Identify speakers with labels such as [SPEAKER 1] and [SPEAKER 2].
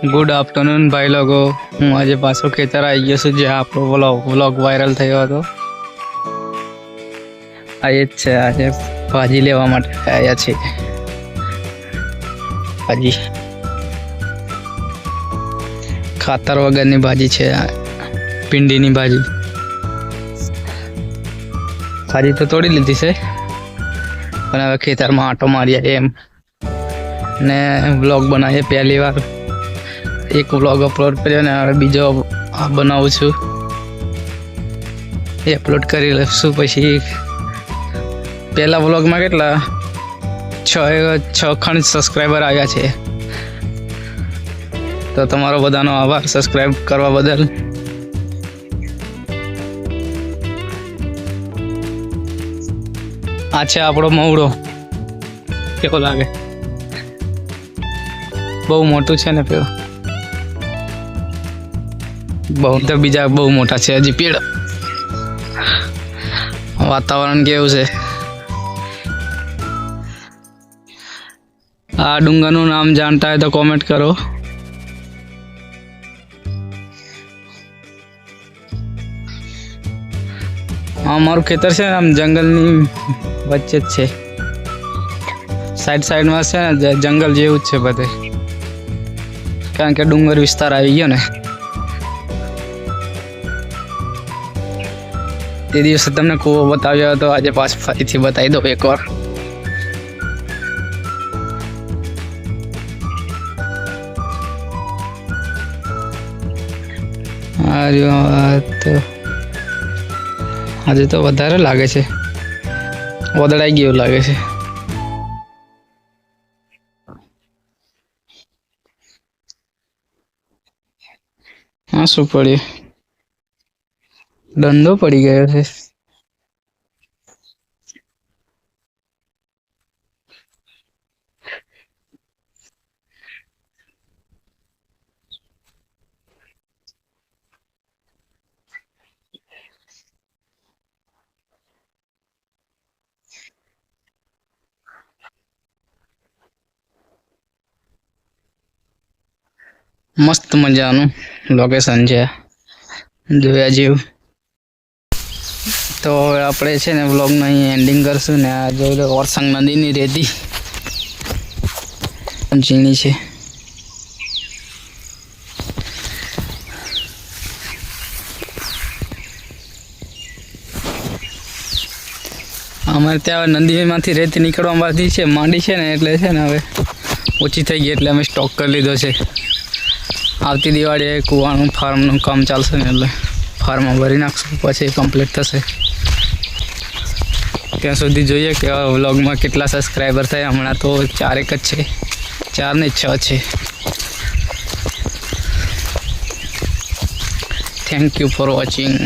[SPEAKER 1] Good afternoon ભાઈ લોકો, હું આજે પાછો ખેતર આવી ગયો છું જ્યાં આપણો વ્લોગ વાયરલ થયો હતો. આ એ જ છે, આજે ભાજી લેવા માટે આવ્યા છે. ભાજી ખાતર વગરની ભાજી છે, ભીંડીની ભાજી. ભાજી તો તોડી લીધી છે, પણ હવે ખેતરમાં આંટો મારીએ એમ ને વ્લોગ બનાવીએ. પહેલી વાર એક વ્લોગ અપલોડ કર્યો ને હવે બીજો બનાવું છું, એ અપલોડ કરી લઈશું. પછી પહેલા વ્લોગમાં કેટલા 6 સબસ્ક્રાઈબર આવ્યા છે, તો તમારો બધાનો આભાર સબસ્ક્રાઈબ કરવા બદલ. આ છે આપણો મવડો, કેવો લાગે? બહુ મોટું છે ને પેલો, બહુ તો બીજા બહુ મોટા છે હજી પેડ. વાતાવરણ કેવું છે? આ ડુંગરનું નામ જાણતા હોય તો કોમેન્ટ કરો. અમારું ખેતર છે ને આમ જંગલની વચ્ચે જ છે, સાઈડમાં છે ને જંગલ જેવું જ છે બધે, કારણ કે ડુંગર વિસ્તાર આવી ગયો ને. તે દિવસે તમને કૂવો બતાવ્યો હતો, આજે પાછો ફરીથી બતાવી દો એકવાર. આજે તો વધારે લાગે છે, વદળાઈ ગયું લાગે છે. હા, શું પડ્યું? દંડો પડી ગયો છે. મસ્ત મજાનું લોકેશન છે, જોયા જેવું. તો હવે આપણે છે ને વ્લોગનું અહીં એન્ડિંગ કરશું ને. આ જોઈ લો ઓરસંગ નદીની રેતી ઝીણી છે. અમારે ત્યાં નદીમાંથી રેતી નીકળવા માંડી છે ને, એટલે છે ને હવે ઓછી થઈ ગઈ, એટલે અમે સ્ટોક કરી લીધો છે. આવતી દિવાળીએ કૂવાનું ફાર્મનું કામ ચાલશે ને, એટલે ફાર્મમાં ભરી નાખશું, પછી કમ્પ્લીટ થશે. ત્યાં સુધી જોઈએ કે વ્લોગમાં કેટલા સબસ્ક્રાઈબર થાય. હમણાં તો 4 જ છે, 4 ને 6 છે. Thank you for watching.